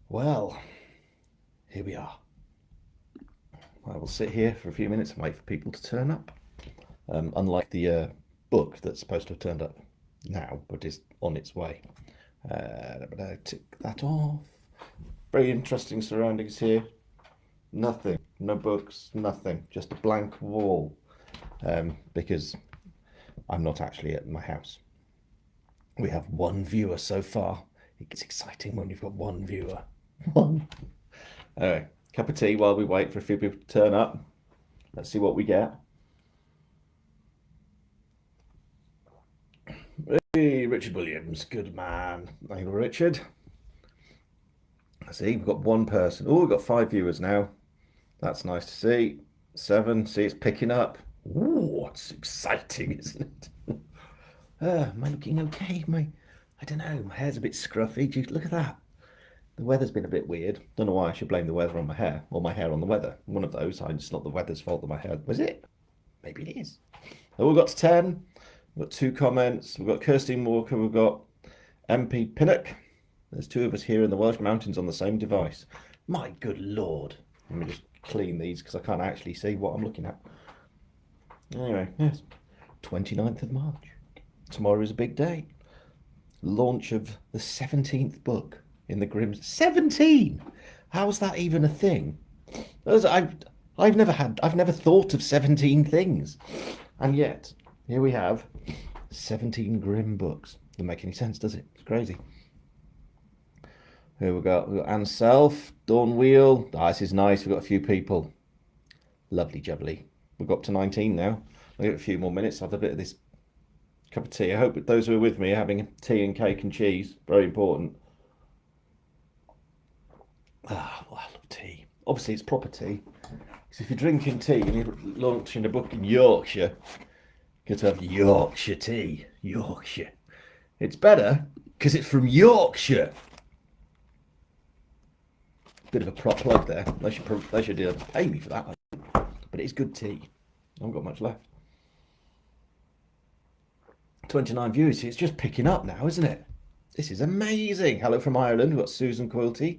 Well, here we are. I will sit here for a few minutes and wait for people to turn up. Unlike the book that's supposed to have turned up now, but is on its way. But I tick that off. Very interesting surroundings here. Nothing, no books, nothing, just a blank wall. Because I'm not actually at my house. We have one viewer so far. It gets exciting when you've got one viewer. One. Anyway, cup of tea while we wait for a few people to turn up. Let's see what we get. Hey, Richard Williams, good man. Thank you, Richard. See, we've got one person. Oh, we've got 5 viewers now. That's nice to see. 7. See, it's picking up. Oh, it's exciting, isn't it? Am I looking okay? I don't know. My hair's a bit scruffy. Look at that. The weather's been a bit weird. Don't know why I should blame the weather on my hair or my hair on the weather. One of those. It's not the weather's fault that my hair. Was it? Maybe it is. Oh, we've got to 10. We've got 2 comments. We've got Kirsty Walker. We've got MP Pinnock. There's 2 of us here in the Welsh Mountains on the same device. My good Lord. Let me just clean these because I can't actually see what I'm looking at. Anyway, yes. 29th of March. Tomorrow is a big day. Launch of the 17th book in the Grimm's. 17! How's that even a thing? I've never thought of 17 things. And yet, here we have 17 Grimm books. Doesn't make any sense, does it? It's crazy. Here we've got Anne Self, Dawn Wheel. Ah, this is nice. We've got a few people. Lovely jubbly. We've got up to 19 now. I'll give it a few more minutes. I'll have a bit of this cup of tea. I hope that those who are with me are having tea and cake and cheese. Very important. Ah, well, I love tea. Obviously, it's proper tea. Because if you're drinking tea and you're launching a book in Yorkshire, you got to have Yorkshire tea. Yorkshire. It's better because it's from Yorkshire. Bit of a prop plug there. They should pay me for that. But it's good tea. I haven't got much left. 29 views. It's just picking up now, isn't it? This is amazing. Hello from Ireland. We've got Susan Quilty.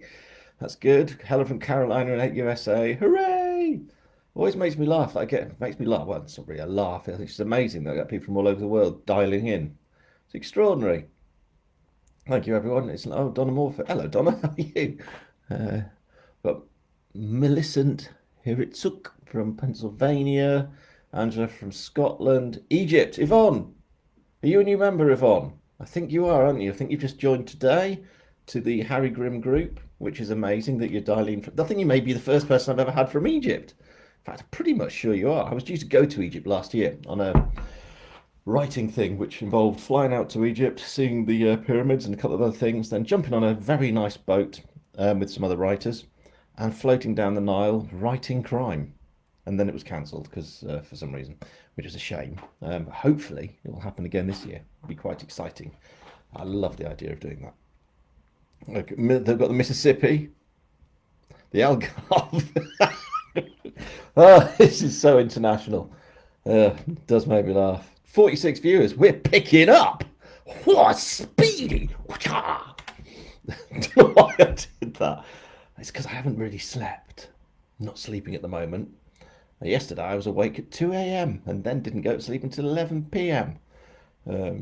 That's good. Hello from Carolina and 8 USA. Hooray! Always makes me laugh. Makes me laugh. Well, it's not really a laugh. It's just amazing that I get people from all over the world dialing in. It's extraordinary. Thank you, everyone. Donna Morford. Hello, Donna. How are you? Got Millicent Hiritzuk from Pennsylvania. Angela from Scotland. Egypt. Yvonne. Are you a new member, Yvonne? I think you are, aren't you? I think you've just joined today to the Harry Grimm group, which is amazing that you're dialing from. I think you may be the first person I've ever had from Egypt. In fact, I'm pretty much sure you are. I was due to go to Egypt last year on a writing thing, which involved flying out to Egypt, seeing the pyramids and a couple of other things, then jumping on a very nice boat with some other writers and floating down the Nile writing crime. And then it was cancelled because for some reason, which is a shame. Hopefully, it will happen again this year. It'll be quite exciting. I love the idea of doing that. Look, they've got the Mississippi, the Algarve. Oh, this is so international. It does make me laugh. 46 viewers. We're picking up. What speedy! I don't know why I did that. It's because I haven't really slept. I'm not sleeping at the moment. Yesterday I was awake at 2 a.m. and then didn't go to sleep until 11 p.m.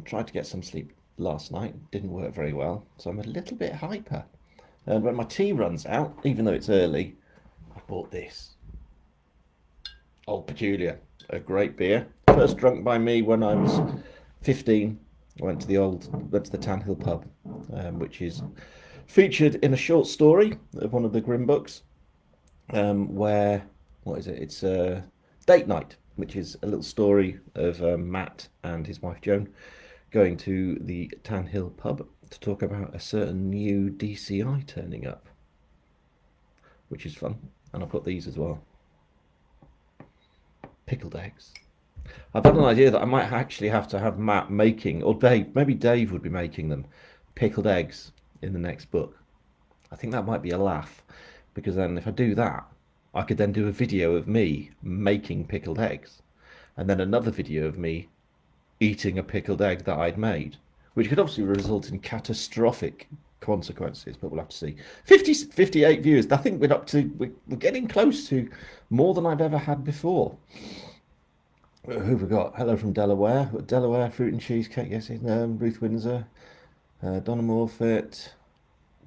Tried to get some sleep last night. Didn't work very well, so I'm a little bit hyper. And when my tea runs out, even though it's early, I bought this. Old Peculiar, a great beer. First drunk by me when I was 15. I went to the Tan Hill pub, which is featured in a short story of one of the Grimm books, where, what is it? It's Date Night, which is a little story of Matt and his wife Joan going to the Tan Hill pub to talk about a certain new DCI turning up, which is fun. And I've got these as well. Pickled eggs. I've had an idea that I might actually have to have Matt making, or Dave, maybe Dave would be making them, pickled eggs in the next book. I think that might be a laugh, because then if I do that, I could then do a video of me making pickled eggs, and then another video of me eating a pickled egg that I'd made, which could obviously result in catastrophic consequences, but we'll have to see. 58 views. I think we're getting close to more than I've ever had before. Who've we got? Hello from Delaware. Delaware fruit and cheesecake. Yes, Ruth Windsor, Donna Morfitt,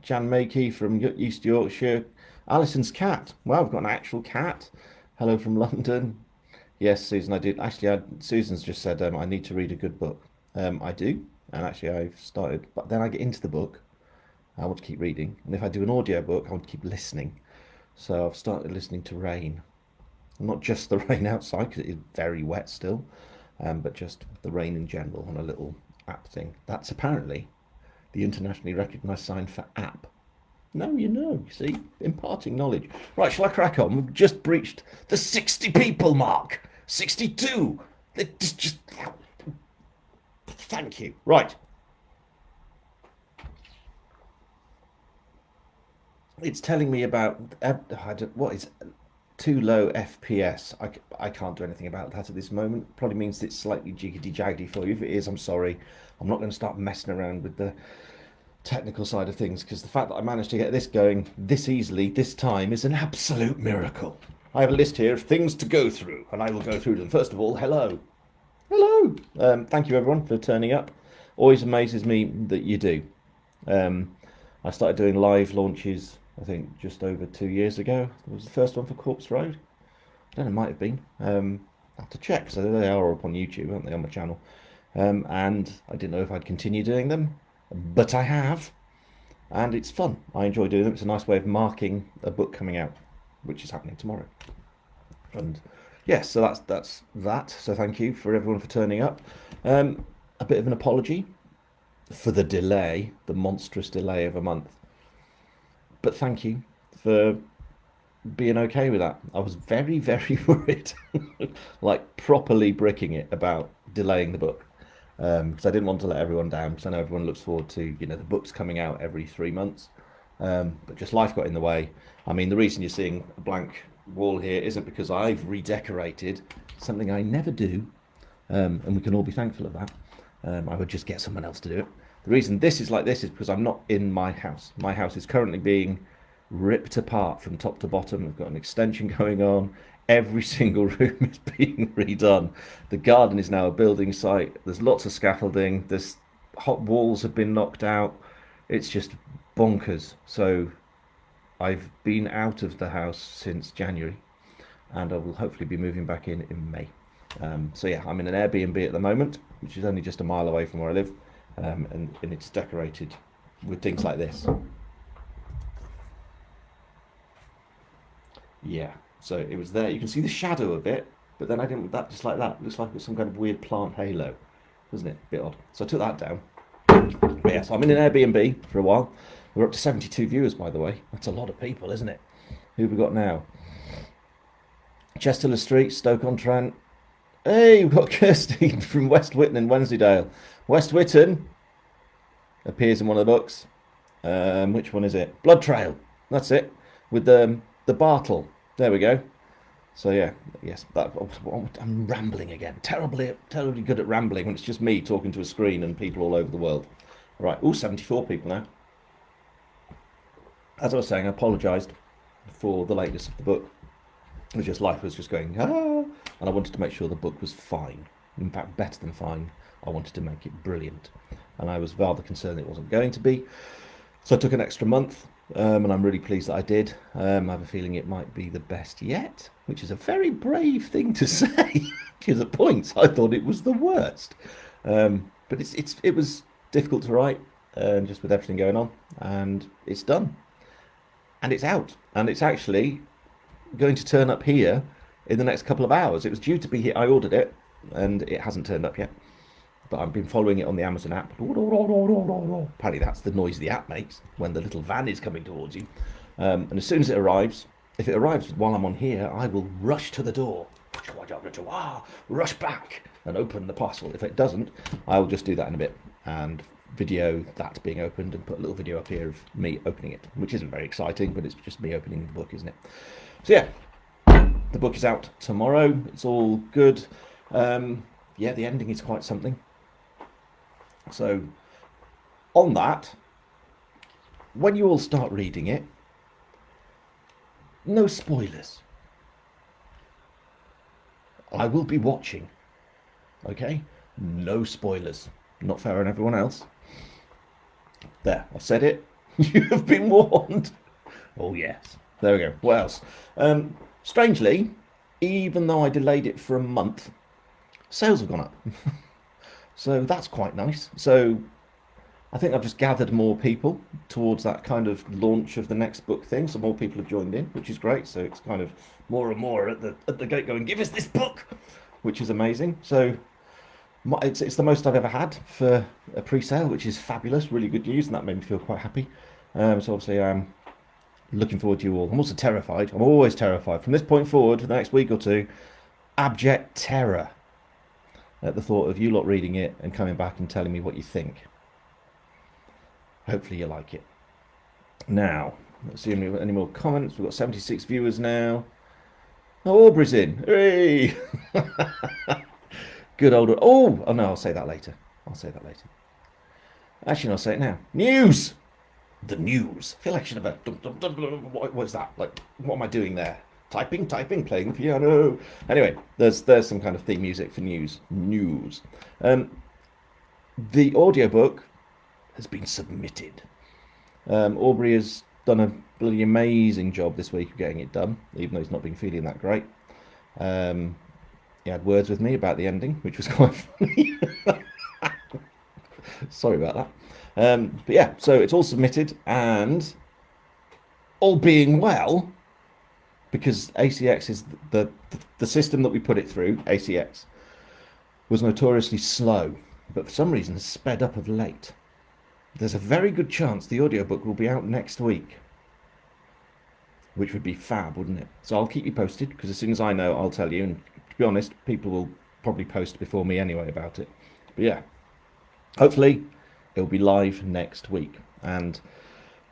Jan Makey from East Yorkshire. Alison's cat. Wow, we've got an actual cat. Hello from London. Yes, Susan, I did. Actually, Susan's just said I need to read a good book. I do, and actually I've started, but then I get into the book. I want to keep reading, and if I do an audio book, I want to keep listening. So I've started listening to rain. Not just the rain outside, because it is very wet still, but just the rain in general on a little app thing. That's apparently the internationally recognised sign for app. No, you see, imparting knowledge. Right, shall I crack on? We've just breached the 60 people mark. 62. Just thank you. Right. It's telling me about what is too low FPS. I can't do anything about that at this moment. Probably means it's slightly jiggity jaggedy for you. If it is, I'm sorry. I'm not going to start messing around with the technical side of things, because the fact that I managed to get this going this easily this time is an absolute miracle. I have a list here of things to go through, and I will go through them. First of all, hello. Thank you everyone for turning up. Always amazes me that you do. I started doing live launches, I think, just over 2 years ago. It was the first one for Corpse Road. I don't know, it might have been. I have to check, so they are up on YouTube, aren't they, on my channel? And I didn't know if I'd continue doing them, but I have, and it's fun. I enjoy doing them. It's a nice way of marking a book coming out, which is happening tomorrow. And yes, so that's that. So thank you for everyone for turning up. A bit of an apology for the delay, the monstrous delay of a month. But thank you for being okay with that. I was very, very worried, like properly bricking it about delaying the book. Because I didn't want to let everyone down, because I know everyone looks forward to, the books coming out every 3 months. But just life got in the way. I mean, the reason you're seeing a blank wall here isn't because I've redecorated, something I never do, and we can all be thankful of that. I would just get someone else to do it. The reason this is like this is because I'm not in my house. My house is currently being ripped apart from top to bottom. We've got an extension going on. Every single room is being redone. The garden is now a building site. There's lots of scaffolding. There's hot walls have been knocked out. It's just bonkers. So I've been out of the house since January, and I will hopefully be moving back in May. So yeah, I'm in an Airbnb at the moment, which is only just a mile away from where I live, and it's decorated with things like this. Yeah. So it was there. You can see the shadow a bit, but then I didn't. That just like that. It looks like it's some kind of weird plant halo, doesn't it? A bit odd. So I took that down. But yeah, so I'm in an Airbnb for a while. We're up to 72 viewers, by the way. That's a lot of people, isn't it? Who have we got now? Chester Street, Stoke-on-Trent. Hey, we've got Kirsty from West Witton in Wensleydale. West Witton appears in one of the books. Which one is it? Blood Trail. That's it. With the Bartle. There we go. So yeah, yes, I'm rambling again. Terribly good at rambling when it's just me talking to a screen and people all over the world. Right, 74 people now. As I was saying, I apologised for the lateness of the book. It was just life was just going, and I wanted to make sure the book was fine. In fact, better than fine. I wanted to make it brilliant. And I was rather concerned it wasn't going to be. So I took an extra month. And I'm really pleased that I did. I have a feeling it might be the best yet, which is a very brave thing to say, because at points I thought it was the worst. But it was difficult to write, just with everything going on, and it's done, and it's out, and it's actually going to turn up here in the next couple of hours. It was due to be here. I ordered it, and it hasn't turned up yet. But I've been following it on the Amazon app. Apparently that's the noise the app makes when the little van is coming towards you. And as soon as it arrives, if it arrives while I'm on here, I will rush to the door, rush back and open the parcel. If it doesn't, I will just do that in a bit and video that being opened and put a little video up here of me opening it, which isn't very exciting, but it's just me opening the book, isn't it? So yeah, the book is out tomorrow. It's all good. Yeah, the ending is quite something. So, on that, when you all start reading it, no spoilers. I will be watching. Okay? No spoilers. Not fair on everyone else. There, I've said it. You have been warned. Oh, yes. There we go. What else? Strangely, even though I delayed it for a month, sales have gone up. So that's quite nice. So I think I've just gathered more people towards that kind of launch of the next book thing. So more people have joined in, which is great. So it's kind of more and more at the gate going, give us this book, which is amazing. So it's the most I've ever had for a pre-sale, which is fabulous. Really good news, and that made me feel quite happy. So obviously I'm looking forward to you all. I'm also terrified. I'm always terrified. From this point forward, for the next week or two, abject terror at the thought of you lot reading it and coming back and telling me what you think. Hopefully you like it. Now, let's see if we've got any more comments. We've got 76 viewers now. Oh, Aubrey's in. Hey! Good old... Oh, no, I'll say that later. Actually, no, I'll say it now. News! The news. I feel like I should have a... What is that? Like, what am I doing there? Typing, playing the piano. Anyway, there's some kind of theme music for news. The audiobook has been submitted. Aubrey has done a bloody amazing job this week of getting it done, even though he's not been feeling that great. He had words with me about the ending, which was quite funny. Sorry about that. But yeah, so it's all submitted, and all being well, because ACX is the system that we put it through, ACX, was notoriously slow, but for some reason has sped up of late. There's a very good chance the audiobook will be out next week, which would be fab, wouldn't it? So I'll keep you posted, because as soon as I know, I'll tell you. And to be honest, people will probably post before me anyway about it. But yeah, hopefully it'll be live next week. And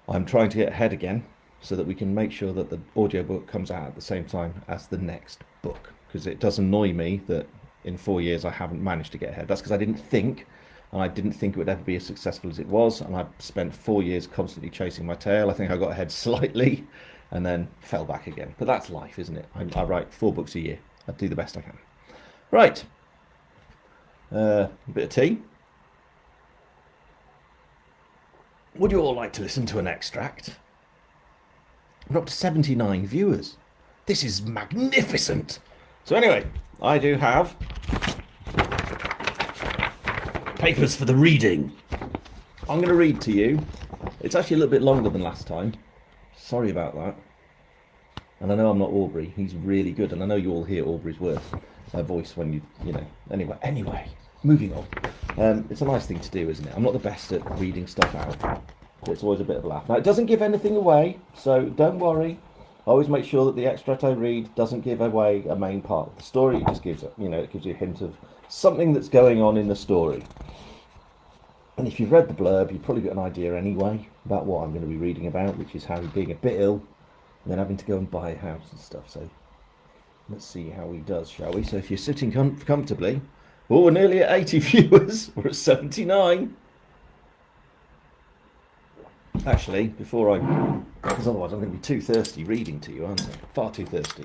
I'm trying to get ahead again so that we can make sure that the audiobook comes out at the same time as the next book, because it does annoy me that in 4 years I haven't managed to get ahead. That's because I didn't think, and I didn't think it would ever be as successful as it was, and I spent 4 years constantly chasing my tail. I think I got ahead slightly and then fell back again. But that's life, isn't it? I write 4 books a year. I do the best I can. Right. A bit of tea. Would you all like to listen to an extract? We're up to 79 viewers. This is magnificent. So anyway, I do have papers for the reading. I'm going to read to you. It's actually a little bit longer than last time. Sorry about that. And I know I'm not Aubrey. He's really good, and I know you all hear Aubrey's voice when you know. Anyway, moving on. It's a nice thing to do, isn't it? I'm not the best at reading stuff out, but it's always a bit of a laugh. Now, it doesn't give anything away, so don't worry. I always make sure that the extract I read doesn't give away a main part of the story. It just gives it gives you a hint of something that's going on in the story. And if you've read the blurb, you've probably got an idea anyway about what I'm going to be reading about, which is Harry being a bit ill and then having to go and buy a house and stuff. So let's see how he does, shall we? So if you're sitting comfortably... Oh, we're nearly at 80 viewers. We're at 79. Actually, because otherwise I'm going to be too thirsty reading to you, aren't I? Far too thirsty.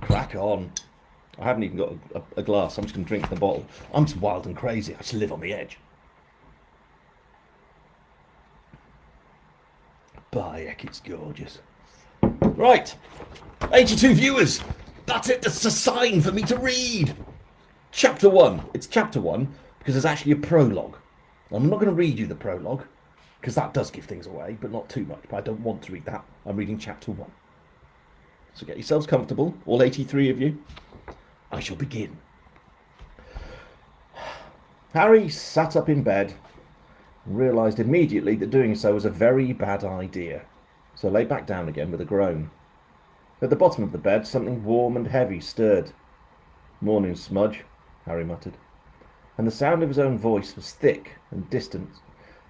Crack on. I haven't even got a glass. I'm just going to drink the bottle. I'm just wild and crazy. I just live on the edge. By heck, it's gorgeous. Right. 82 viewers. That's it. That's a sign for me to read. Chapter 1. It's chapter 1 because there's actually a prologue. I'm not going to read you the prologue because that does give things away, but not too much. But I don't want to read that. I'm reading chapter 1. So get yourselves comfortable, all 83 of you. I shall begin. Harry sat up in bed and realised immediately that doing so was a very bad idea, so lay back down again with a groan. At the bottom of the bed, something warm and heavy stirred. "Morning, Smudge," Harry muttered, and the sound of his own voice was thick and distant,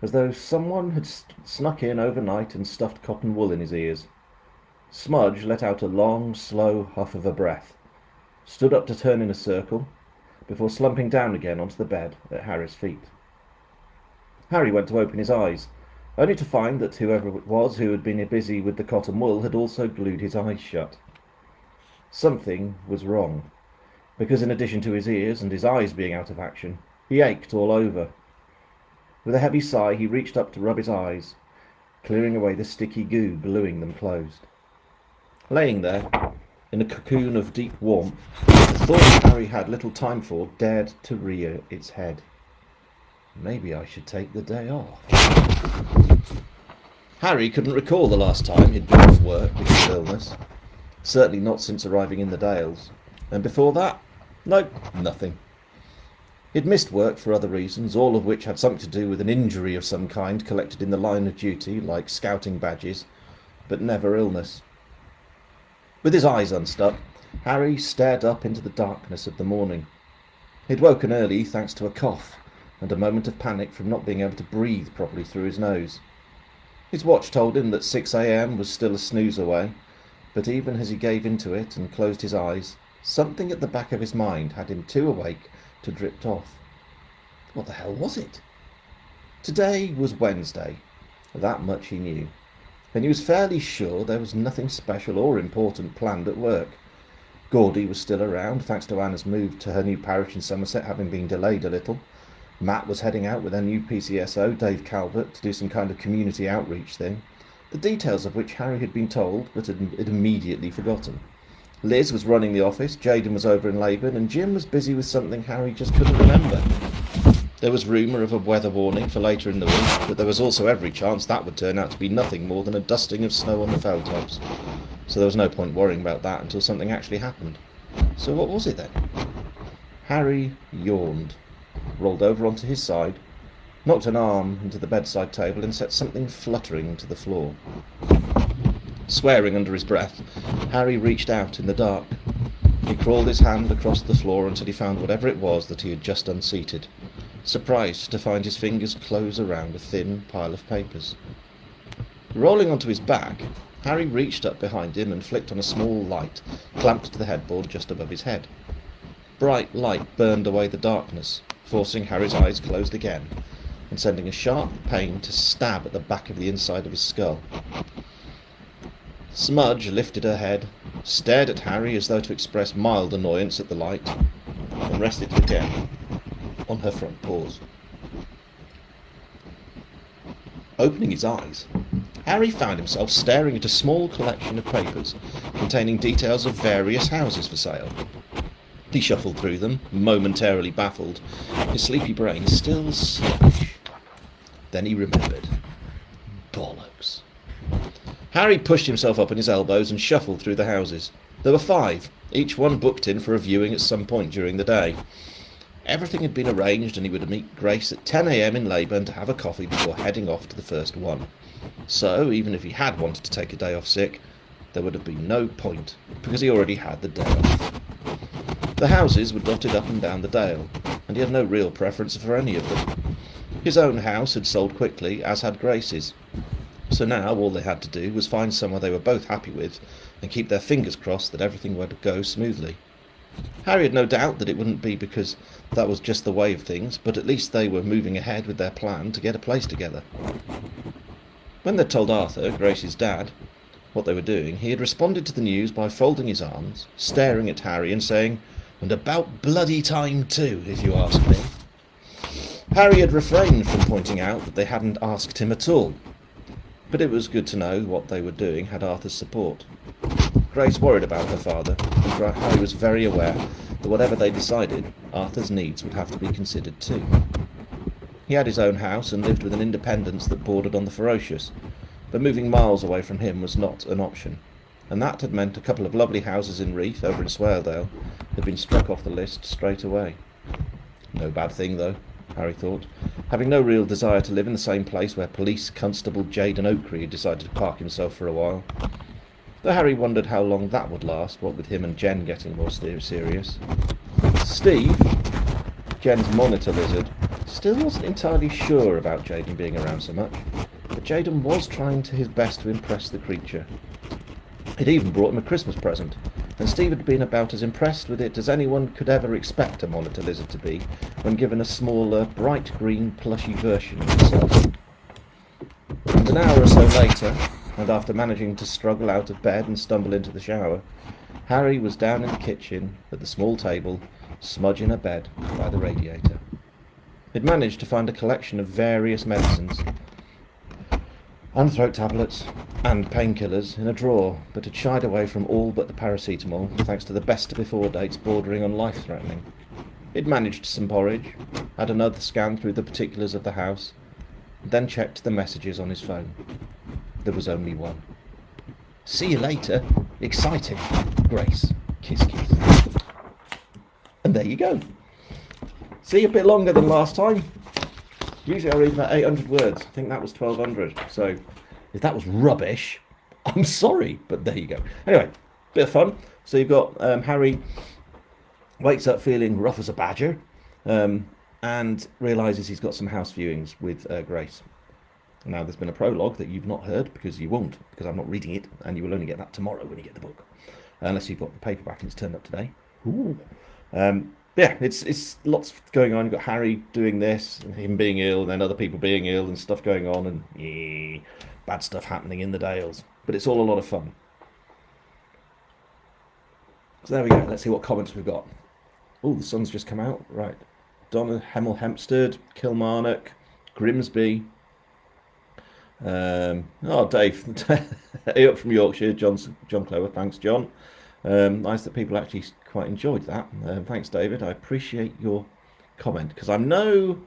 as though someone had snuck in overnight and stuffed cotton wool in his ears. Smudge let out a long, slow huff of a breath, stood up to turn in a circle, before slumping down again onto the bed at Harry's feet. Harry went to open his eyes, only to find that whoever it was who had been busy with the cotton wool had also glued his eyes shut. Something was wrong, because in addition to his ears and his eyes being out of action, he ached all over. With a heavy sigh, he reached up to rub his eyes, clearing away the sticky goo gluing them closed. Laying there, in a cocoon of deep warmth, the thought Harry had little time for dared to rear its head. Maybe I should take the day off. Harry couldn't recall the last time he'd been off work because of illness. Certainly not since arriving in the Dales. And before that, nope, nothing. He'd missed work for other reasons, all of which had something to do with an injury of some kind collected in the line of duty, like scouting badges, but never illness. With his eyes unstuck, Harry stared up into the darkness of the morning. He'd woken early thanks to a cough and a moment of panic from not being able to breathe properly through his nose. His watch told him that 6 a.m. was still a snooze away, but even as he gave into it and closed his eyes, something at the back of his mind had him too awake to drift off. What the hell was it? Today was Wednesday, that much he knew, and he was fairly sure there was nothing special or important planned at work. Gordie was still around, thanks to Anna's move to her new parish in Somerset having been delayed a little. Matt was heading out with their new PCSO, Dave Calvert, to do some kind of community outreach thing, the details of which Harry had been told but had immediately forgotten. Liz was running the office, Jaden was over in Labour, and Jim was busy with something Harry just couldn't remember. There was rumour of a weather warning for later in the week, but there was also every chance that would turn out to be nothing more than a dusting of snow on the fell tops. So there was no point worrying about that until something actually happened. So what was it then? Harry yawned, rolled over onto his side, knocked an arm into the bedside table and set something fluttering to the floor. Swearing under his breath, Harry reached out in the dark. He crawled his hand across the floor until he found whatever it was that he had just unseated, surprised to find his fingers close around a thin pile of papers. Rolling onto his back, Harry reached up behind him and flicked on a small light clamped to the headboard just above his head. Bright light burned away the darkness, forcing Harry's eyes closed again and sending a sharp pain to stab at the back of the inside of his skull. Smudge lifted her head, stared at Harry as though to express mild annoyance at the light, and rested again on her front paws. Opening his eyes, Harry found himself staring at a small collection of papers containing details of various houses for sale. He shuffled through them, momentarily baffled, his sleepy brain still sluggish. Then he remembered. Bollocks. Harry pushed himself up on his elbows and shuffled through the houses. There were 5, each one booked in for a viewing at some point during the day. Everything had been arranged and he would meet Grace at 10 a.m. in Leyburn to have a coffee before heading off to the first one. So, even if he had wanted to take a day off sick, there would have been no point, because he already had the day off. The houses were dotted up and down the dale, and he had no real preference for any of them. His own house had sold quickly, as had Grace's. So now all they had to do was find somewhere they were both happy with and keep their fingers crossed that everything would go smoothly. Harry had no doubt that it wouldn't be because that was just the way of things, but at least they were moving ahead with their plan to get a place together. When they'd told Arthur, Grace's dad, what they were doing, he had responded to the news by folding his arms, staring at Harry and saying, "And about bloody time too, if you ask me." Harry had refrained from pointing out that they hadn't asked him at all, but it was good to know what they were doing had Arthur's support. Grace worried about her father, and Harry was very aware that whatever they decided, Arthur's needs would have to be considered too. He had his own house and lived with an independence that bordered on the ferocious, but moving miles away from him was not an option, and that had meant a couple of lovely houses in Reeth over in Swaledale had been struck off the list straight away. No bad thing though, Harry thought, having no real desire to live in the same place where Police Constable Jaden Oakrey had decided to park himself for a while. Though Harry wondered how long that would last, what with him and Jen getting more serious. Steve, Jen's monitor lizard, still wasn't entirely sure about Jaden being around so much, but Jaden was trying his best to impress the creature. He'd even brought him a Christmas present, and Steve had been about as impressed with it as anyone could ever expect a monitor lizard to be when given a smaller, bright green, plushy version of himself. An hour or so later, and after managing to struggle out of bed and stumble into the shower, Harry was down in the kitchen at the small table, smudging a bed by the radiator. He'd managed to find a collection of various medicines and throat tablets and painkillers in a drawer, but had shied away from all but the paracetamol, thanks to the best before dates bordering on life-threatening. He'd managed some porridge, had another scan through the particulars of the house, then checked the messages on his phone. There was only one. "See you later. Exciting. Grace. Kiss, kiss." And there you go. See, a bit longer than last time. Usually I read about 800 words. I think that was 1200. So if that was rubbish, I'm sorry, but there you go. Anyway, bit of fun. So you've got Harry wakes up feeling rough as a badger, and realises he's got some house viewings with Grace. Now, there's been a prologue that you've not heard, because you won't, because I'm not reading it, and you will only get that tomorrow when you get the book, unless you've got the paperback and it's turned up today. Ooh. Yeah, it's lots going on. You've got Harry doing this, and him being ill, and then other people being ill, and stuff going on, and bad stuff happening in the Dales. But it's all a lot of fun. So there we go. Let's see what comments we've got. Oh, the sun's just come out. Right. Donna Hemel Hempstead, Kilmarnock, Grimsby. Dave, up from Yorkshire, John Clover. Thanks, John. Nice that people actually quite enjoyed that. Thanks, David. I appreciate your comment, because I'm no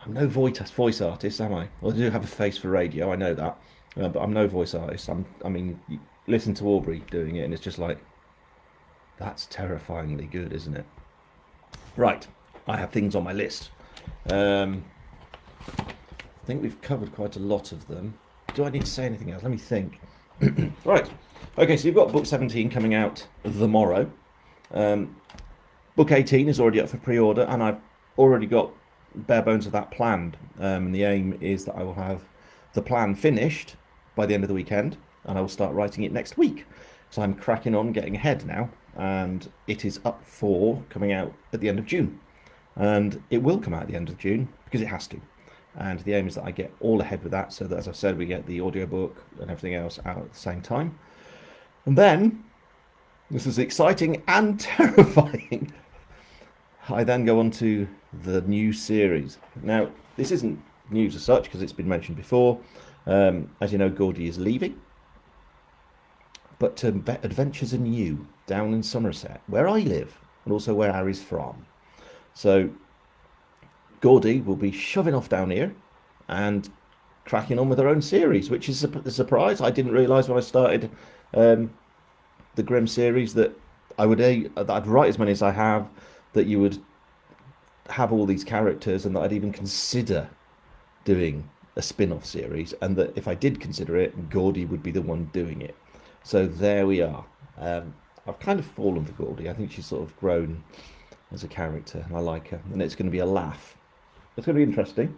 voice artist, am I? Well, I do have a face for radio, I know that, but I'm no voice artist. I mean, you listen to Aubrey doing it, and it's just like, that's terrifyingly good, isn't it? Right, I have things on my list. I think we've covered quite a lot of them. Do I need to say anything else? Let me think. Right. Okay, so you've got book 17 coming out tomorrow. Book 18 is already up for pre-order, and I've already got bare bones of that planned. And the aim is that I will have the plan finished by the end of the weekend, and I will start writing it next week. So I'm cracking on, getting ahead now, and it is up for coming out at the end of June. And it will come out at the end of June, because it has to. And the aim is that I get all ahead with that, so that, as I've said, we get the audiobook and everything else out at the same time. And then, this is exciting and terrifying, I then go on to the new series. Now, this isn't news as such, because it's been mentioned before. As you know, Gordy is leaving. But adventures are new, down in Somerset, where I live, and also where Harry's from. So, Gordy will be shoving off down here and cracking on with her own series, which is a surprise. I didn't realise when I started the Grimm series that I'd write as many as I have, that you would have all these characters, and that I'd even consider doing a spin-off series, and that if I did consider it, Gordy would be the one doing it. So there we are. I've kind of fallen for Gordy. I think she's sort of grown as a character, and I like her, and it's going to be a laugh. It's going to be interesting,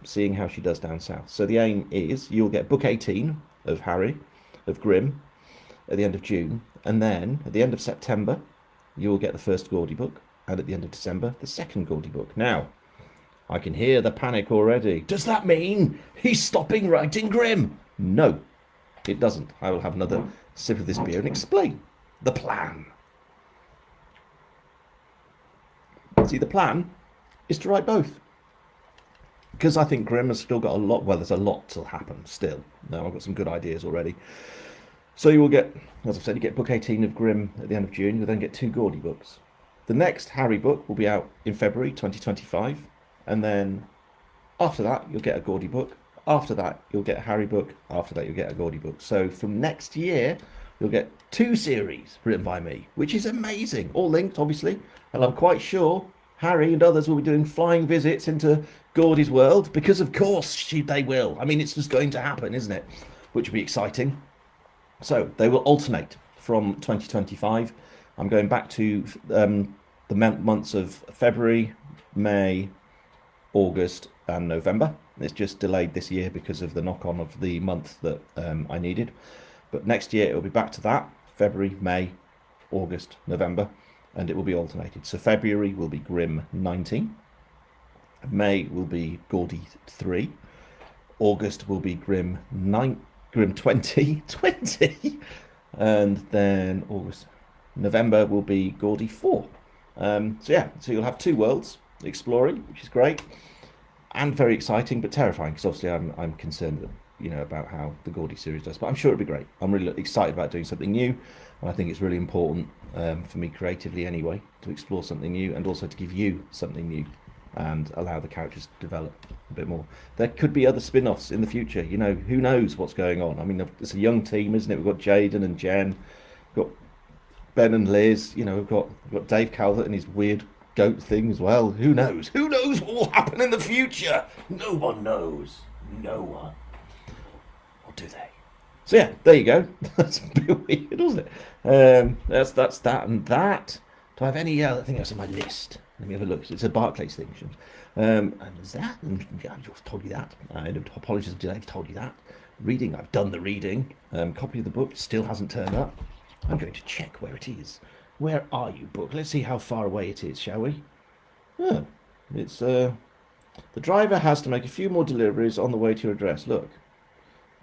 seeing how she does down south. So the aim is you'll get book 18 of Grimm, at the end of June, and then at the end of September, you'll get the first Gordy book, and at the end of December, the second Gordy book. Now, I can hear the panic already. Does that mean he's stopping writing Grimm? No, it doesn't. I will have another sip of this beer and explain the plan. See, the plan is to write both, because I think Grimm has still got a lot. Well, there's a lot to happen still. Now, I've got some good ideas already. So you will get, as I've said, you get book 18 of Grimm at the end of June. You'll then get 2 Gordy books. The next Harry book will be out in February 2025, and then after that you'll get a Gordy book. After that you'll get a Harry book. After that you'll get a Gordy book. So from next year you'll get 2 series written by me, which is amazing. All linked, obviously, and I'm quite sure Harry and others will be doing flying visits into Gordy's world, because of course they will. I mean, it's just going to happen, isn't it? Which will be exciting. So they will alternate from 2025. I'm going back to the months of February, May, August and November. It's just delayed this year because of the knock-on of the month that I needed. But next year it will be back to that, February, May, August, November, and it will be alternated. So February will be Grimm 19, May will be Gordy 3, August will be Grim 2020, and then November will be Gordy 4. So yeah, so you'll have 2 worlds exploring, which is great and very exciting, but terrifying because obviously I'm concerned, about how the Gordy series does. But I'm sure it'll be great. I'm really excited about doing something new, and I think it's really important for me creatively anyway to explore something new and also to give you something new and allow the characters to develop a bit more. There could be other spin-offs in the future. Who knows what's going on? I mean, it's a young team, isn't it? We've got Jaden and Jen, we've got Ben and Liz. We've got Dave Calvert and his weird goat thing as well. Who knows? Who knows what will happen in the future? No one knows. No one. Or do they? So yeah, there you go. That's a bit weird, isn't it? That's that and that. Do I have any other thing else on my list? Let me have a look. It's a Barclays thing. And there's that. And I've told you that. Apologies if I've told you that. Reading, I've done the reading. Copy of the book still hasn't turned up. I'm going to check where it is. Where are you, book? Let's see how far away it is, shall we? Oh, it's the driver has to make a few more deliveries on the way to your address. Look,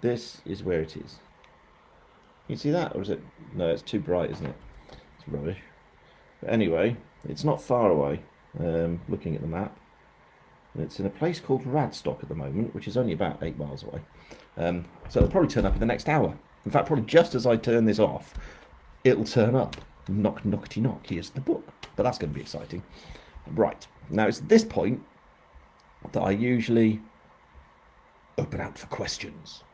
this is where it is. You see that, or is it? No, it's too bright, isn't it? It's rubbish. But anyway, it's not far away. Looking at the map, it's in a place called Radstock at the moment, which is only about 8 miles away. So it'll probably turn up in the next hour. In fact, probably just as I turn this off, it'll turn up. Knock, knockety knock. Here's the book. But that's going to be exciting. Right. Now, it's at this point that I usually open out for questions.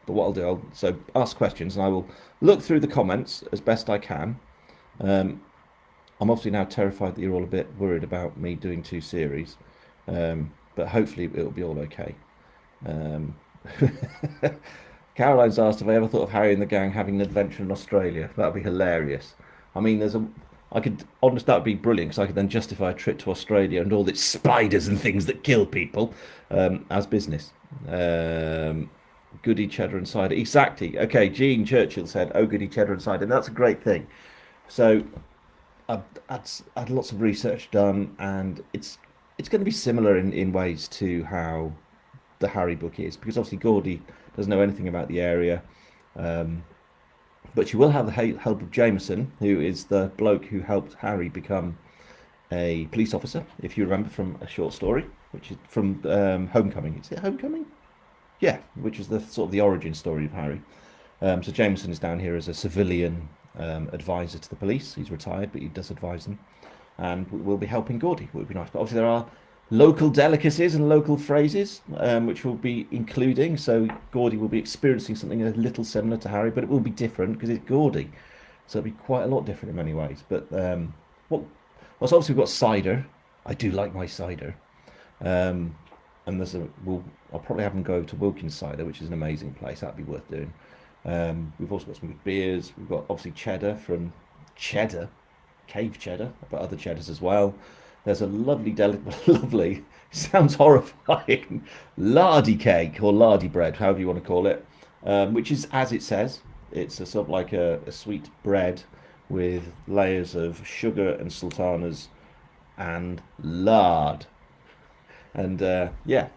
But what I'll do, so ask questions, and I will look through the comments as best I can. I'm obviously now terrified that you're all a bit worried about me doing 2 series. But hopefully it'll be all okay. Caroline's asked if I ever thought of Harry and the gang having an adventure in Australia. That would be hilarious. I mean, that would be brilliant because I could then justify a trip to Australia and all its spiders and things that kill people as business. Goody cheddar and cider. Exactly. Okay, Jean Churchill said, "Oh, goody cheddar and cider." And that's a great thing. So I've had lots of research done, and it's going to be similar in ways to how the Harry book is, because obviously Gordy doesn't know anything about the area, but you will have the help of Jameson, who is the bloke who helped Harry become a police officer, if you remember from a short story, which is from Homecoming. Is it Homecoming? Yeah, which is the sort of the origin story of Harry. So Jameson is down here as a civilian advisor to the police. He's retired, but he does advise them, and will be helping Gordy, which would be nice. But obviously there are local delicacies and local phrases, which we'll be including. So Gordy will be experiencing something a little similar to Harry, but it will be different because it's Gordy. So it'll be quite a lot different in many ways. But so obviously we've got cider. I do like my cider. And I'll probably have them go to Wilkins Cider, which is an amazing place. That'd be worth doing. We've also got some good beers. We've got obviously cheddar from Cave Cheddar, but other cheddars as well. There's a lovely, sounds horrifying, lardy cake or lardy bread, however you want to call it, which is, as it says, it's a sort of like a sweet bread with layers of sugar and sultanas and lard. And yeah,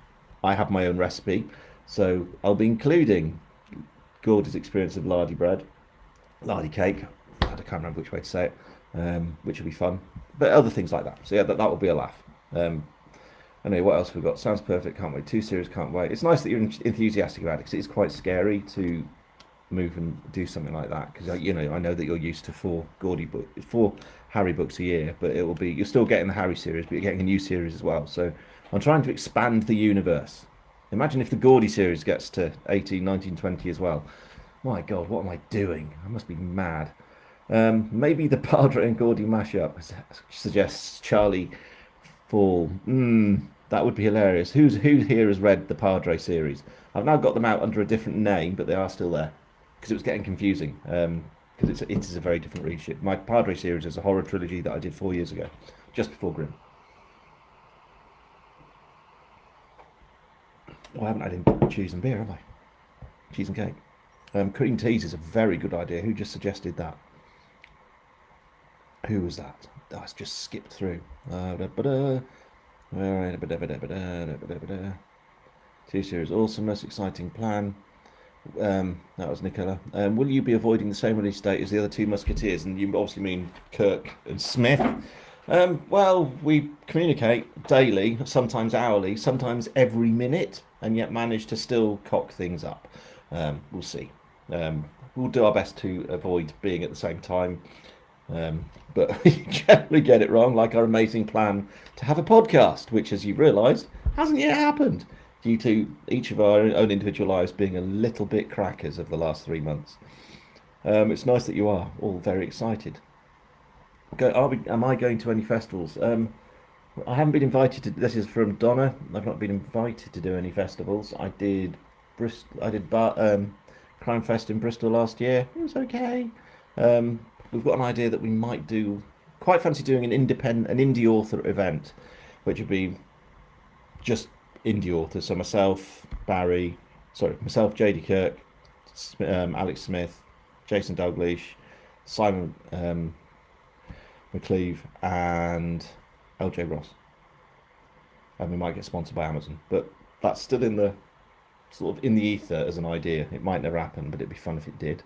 I have my own recipe, so I'll be including Gordy's experience of lardy bread, lardy cake. I can't remember which way to say it, which will be fun. But other things like that. So yeah, that will be a laugh. Anyway, what else we've got? Sounds perfect. Can't wait. 2 series. Can't wait. It's nice that you're enthusiastic about it because it's quite scary to move and do something like that. Because I know that you're used to 4 Harry books a year, but you're still getting the Harry series, but you're getting a new series as well. So I'm trying to expand the universe. Imagine if the Gordy series gets to 18, 19, 20 as well. My God, what am I doing? I must be mad. Maybe the Padre and Gordy mashup, suggests Charlie Fall. That would be hilarious. Who here has read the Padre series? I've now got them out under a different name, but they are still there because it was getting confusing. Because it is a very different readership. My Padre series is a horror trilogy that I did 4 years ago, just before Grimm. Oh, I haven't had any cheese and beer, have I? Cheese and cake. Cream teas is a very good idea. Who just suggested that? Who was that? Oh, it's just skipped through. Two series, awesome, most exciting plan. That was Nicola. Will you be avoiding the same release date as the other two Musketeers? And you obviously mean Kirk and Smith. Well, we communicate daily, sometimes hourly, sometimes every minute, and yet manage to still cock things up. We'll see. We'll do our best to avoid being at the same time. But we generally get it wrong, like our amazing plan to have a podcast, which, as you've realised, hasn't yet happened due to each of our own individual lives being a little bit crackers over the last 3 months. It's nice that you are all very excited. Am I going to any festivals? I haven't been invited to. This is from Donna. I've not been invited to do any festivals. I did Crime Fest in Bristol last year. It was okay. We've got an idea that we might do. Quite fancy doing an indie author event, which would be just indie authors. So myself, JD Kirk, Alex Smith, Jason Dalglish, Simon McCleve, and LJ Ross. And we might get sponsored by Amazon, but that's still in the sort of in the ether as an idea. It might never happen, but it'd be fun if it did.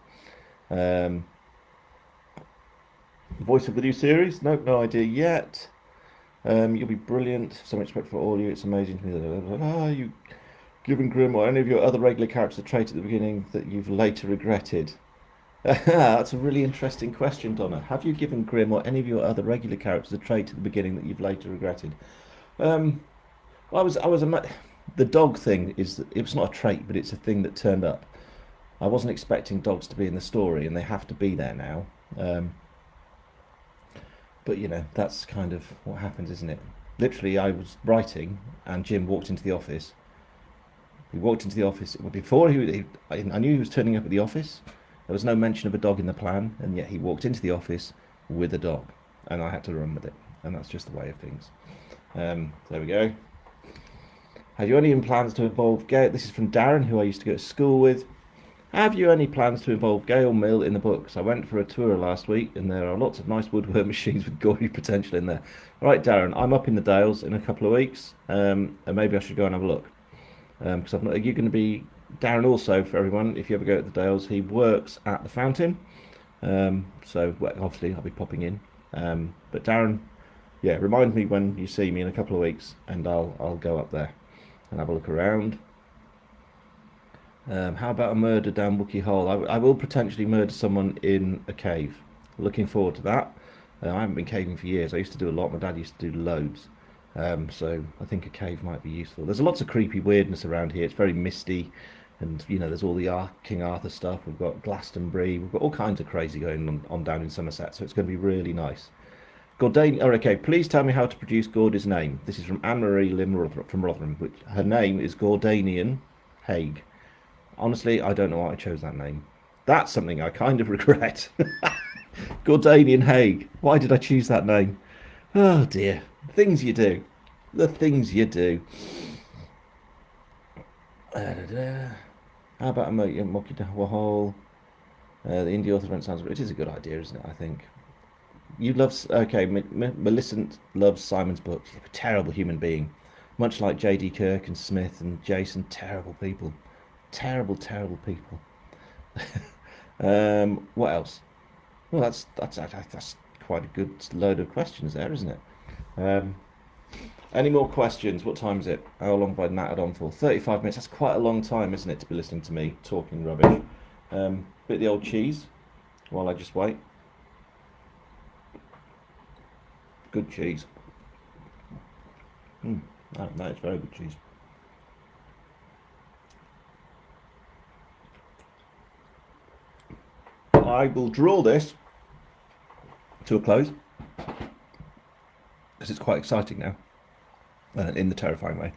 Voice of the new series? Nope, no idea yet. You'll be brilliant. So much respect for all you. It's amazing to me. You given Grim or any of your other regular characters a trait at the beginning that you've later regretted? That's a really interesting question, Donna. Have you given Grim or any of your other regular characters a trait at the beginning that you've later regretted? Well, the dog thing it was not a trait, but it's a thing that turned up. I wasn't expecting dogs to be in the story, and they have to be there now. But that's kind of what happens, isn't it? Literally, I was writing, and Jim walked into the office. He walked into the office before I knew he was turning up at the office. There was no mention of a dog in the plan, and yet he walked into the office with a dog, and I had to run with it, and that's just the way of things. There we go. Have you any plans to involve Gail? This is from Darren, who I used to go to school with. Have you any plans to involve Gail Mill in the books? I went for a tour last week, and there are lots of nice woodwork machines with gory potential in there. All right, Darren, I'm up in the Dales in a couple of weeks, and maybe I should go and have a look. Because are you going to be Darren? Also, for everyone, if you ever go to the Dales, he works at the Fountain. Obviously I'll be popping in. But Darren, yeah, remind me when you see me in a couple of weeks, and I'll go up there and have a look around. How about a murder down Wookiee Hole? I will potentially murder someone in a cave. Looking forward to that. I haven't been caving for years. I used to do a lot. My dad used to do loads. So I think a cave might be useful. There's lots of creepy weirdness around here. It's very misty, and there's all the King Arthur stuff. We've got Glastonbury. We've got all kinds of crazy going on down in Somerset. So it's going to be really nice. Okay, please tell me how to produce Gordy's name. This is from Anne-Marie Lim from Rotherham. Her name is Gordanian Haig. Honestly, I don't know why I chose that name. That's something I kind of regret. Gordanian Haig. Why did I choose that name? Oh dear. The things you do. The things you do. How about a Mocky Hole? The indie author event sounds... It is a good idea, isn't it, I think. Millicent loves Simon's books. He's a terrible human being. Much like J.D. Kirk and Smith and Jason. Terrible people. Terrible, terrible people. What else? Well, that's quite a good load of questions there, isn't it? Any more questions? What time is it? How long have I nattered on for? 35 minutes. That's quite a long time, isn't it, to be listening to me talking rubbish? Bit of the old cheese while I just wait. Good cheese. That is very good cheese. I will draw this to a close because it's quite exciting now, in the terrifying way.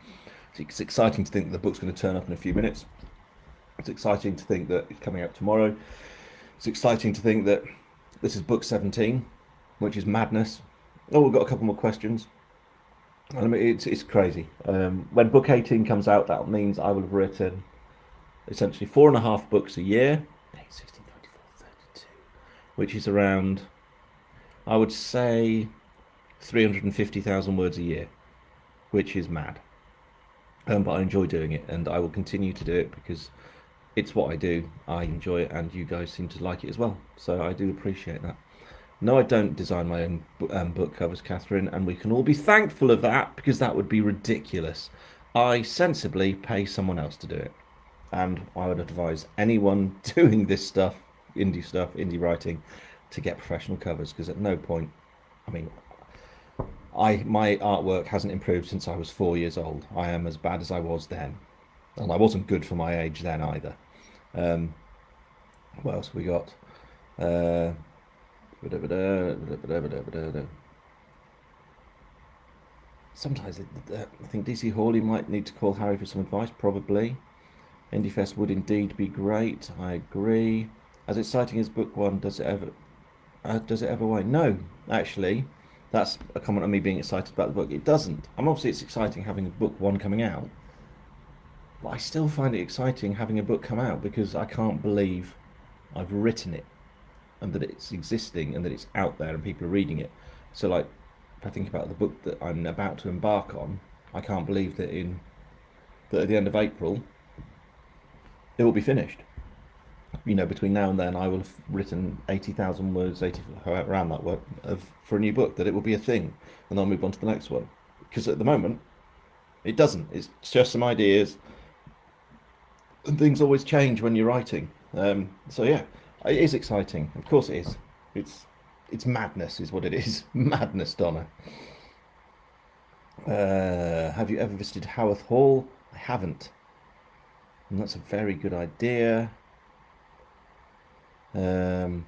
It's exciting to think that the book's going to turn up in a few minutes. It's exciting to think that it's coming out tomorrow. It's exciting to think that this is book 17, which is madness. Oh, we've got a couple more questions. I mean, it's crazy. When book 18 comes out, that means I will have written essentially 4.5 books a year. 16, 24, 32, which is around, I would say, 350,000 words a year, which is mad. but I enjoy doing it, and I will continue to do it because it's what I do. I enjoy it, and you guys seem to like it as well. So I do appreciate that. No, I don't design my own book covers, Catherine, and we can all be thankful of that because that would be ridiculous. I sensibly pay someone else to do it, and I would advise anyone doing this stuff, indie writing, to get professional covers because at no point, I mean, my artwork hasn't improved since I was 4 years old. I am as bad as I was then, and I wasn't good for my age then either. Um, what else have we got? Uh, Sometimes I think DC Hawley might need to call Harry for some advice, probably. IndieFest would indeed be great. I agree. As exciting as book one, does it ever wane? No, actually, that's a comment on me being excited about the book. It doesn't. Obviously it's exciting having a book one coming out, but I still find it exciting having a book come out because I can't believe I've written it and that it's existing and that it's out there and people are reading it. So like, if I think about the book that I'm about to embark on, I can't believe that at the end of April it will be finished. Between now and then, I will have written 80,000 words, 80 around that word for a new book. That it will be a thing, and I'll move on to the next one. Because at the moment, it doesn't. It's just some ideas, and things always change when you're writing. So yeah, it is exciting. Of course, it is. It's madness, is what it is. Madness, Donna. Have you ever visited Haworth Hall? I haven't, and that's a very good idea. I'm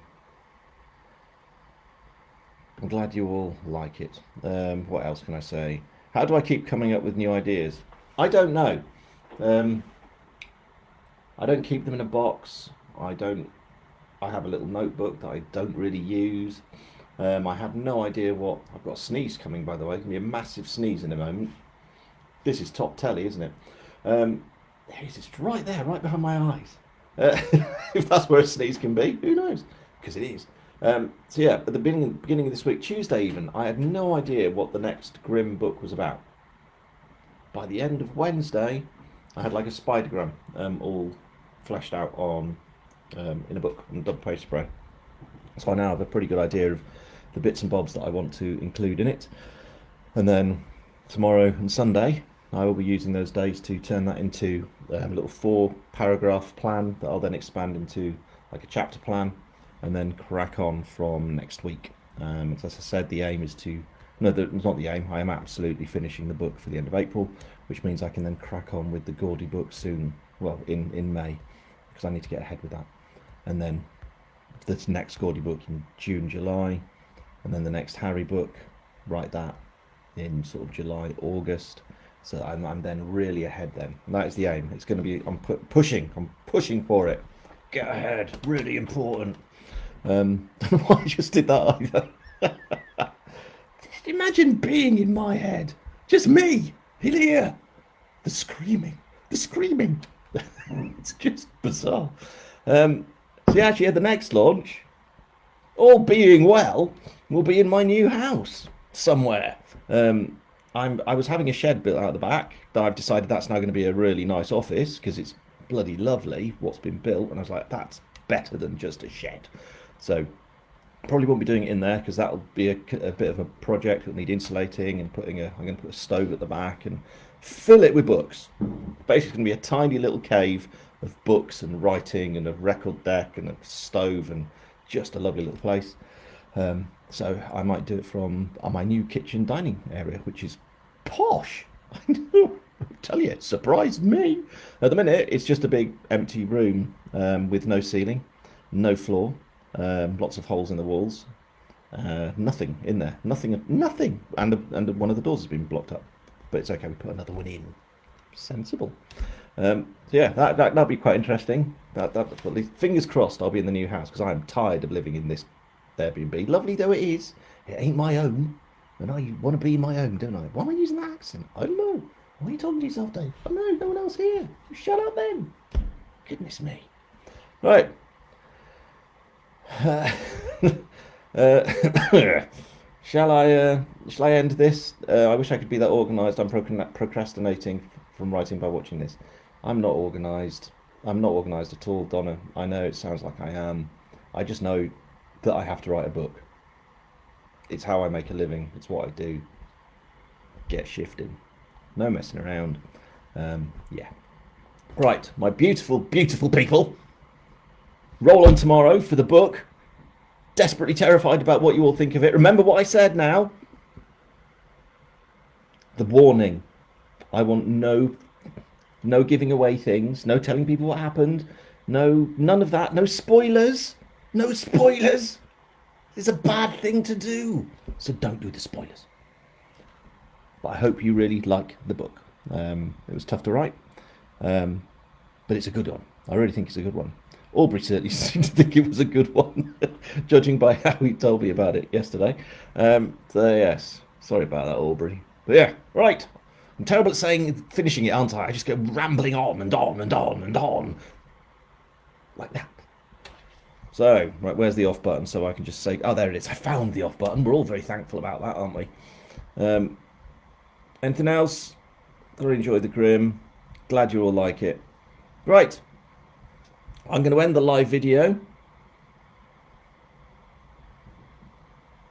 glad you all like it. What else can I say? How do I keep coming up with new ideas? I don't know. Um, I don't keep them in a box. I don't. I have a little notebook that I don't really use. I have no idea what. I've got a sneeze coming, by the way. It's gonna be a massive sneeze in a moment. This is top telly, isn't it? Um, it's right there, right behind my eyes. Uh, if that's where a sneeze can be, who knows? Because it is. So yeah, at the beginning of this week, Tuesday even, I had no idea what the next Grimm book was about. By the end of Wednesday, I had like a spidergram all fleshed out on in a book and double page spread. So I now have a pretty good idea of the bits and bobs that I want to include in it. And then tomorrow and Sunday, I will be using those days to turn that into a little 4 paragraph plan that I'll then expand into like a chapter plan and then crack on from next week. As I said, the aim is to, no, it's not the aim, I am absolutely finishing the book for the end of April, which means I can then crack on with the Gordy book soon, well, in May, because I need to get ahead with that. And then the next Gordy book in June, July, and then the next Harry book, write that in sort of July, August. So I'm then really ahead then. And that is the aim. It's going to be, I'm pushing for it. Get ahead, really important. I don't know why I just did that either. Just imagine being in my head. Just me, in here. The screaming. It's just bizarre. So yeah, actually, the next launch, all being well, will be in my new house somewhere. I was having a shed built out the back, but I've decided that's now going to be a really nice office because it's bloody lovely what's been built, and I was like, that's better than just a shed. So probably won't be doing it in there because that'll be a bit of a project. It'll need insulating and I'm going to put a stove at the back and fill it with books. Basically, it's going to be a tiny little cave of books and writing and a record deck and a stove and just a lovely little place. So I might do it from my new kitchen dining area, which is posh. I tell you, it surprised me. At the minute, it's just a big empty room with no ceiling, no floor, lots of holes in the walls, nothing in there, nothing, and one of the doors has been blocked up. But it's okay. We put another one in. Sensible. So yeah, that'll be quite interesting. That at least, fingers crossed, I'll be in the new house because I am tired of living in this Airbnb. Lovely though it is, it ain't my own, and I want to be my own, don't I? Why am I using that accent? I don't know. Why are you talking to yourself, Dave? Oh no, no one else here. Shut up then. Goodness me. Right. Shall I end this? I wish I could be that organised. I'm procrastinating from writing by watching this. I'm not organised. I'm not organised at all, Donna. I know it sounds like I am. I just know that I have to write a book. It's how I make a living. It's what I do. Get shifting. No messing around. Yeah. Right, my beautiful, beautiful people. Roll on tomorrow for the book. Desperately terrified about what you all think of it. Remember what I said now? The warning. I want no giving away things, no telling people what happened, none of that, no spoilers. No spoilers. It's a bad thing to do. So don't do the spoilers. But I hope you really like the book. It was tough to write, but it's a good one. I really think it's a good one. Aubrey certainly seemed to think it was a good one, judging by how he told me about it yesterday. So yes, sorry about that, Aubrey. But yeah, right. I'm terrible at finishing it, aren't I? I just go rambling on and on and on and on. Like that. So, right, where's the off button? So I can just say, oh, there it is. I found the off button. We're all very thankful about that, aren't we? Anything else? Thoroughly enjoyed the Grim. Glad you all like it. Right. I'm going to end the live video.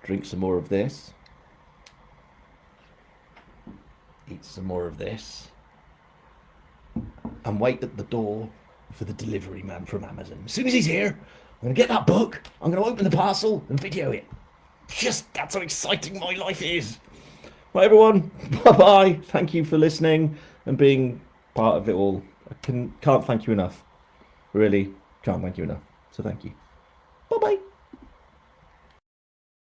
Drink some more of this. Eat some more of this. And wait at the door for the delivery man from Amazon. As soon as he's here, I'm going to get that book. I'm going to open the parcel and video it. Just, that's how exciting my life is. Right, everyone. Bye-bye. Thank you for listening and being part of it all. I can't thank you enough. Really can't thank you enough. So thank you.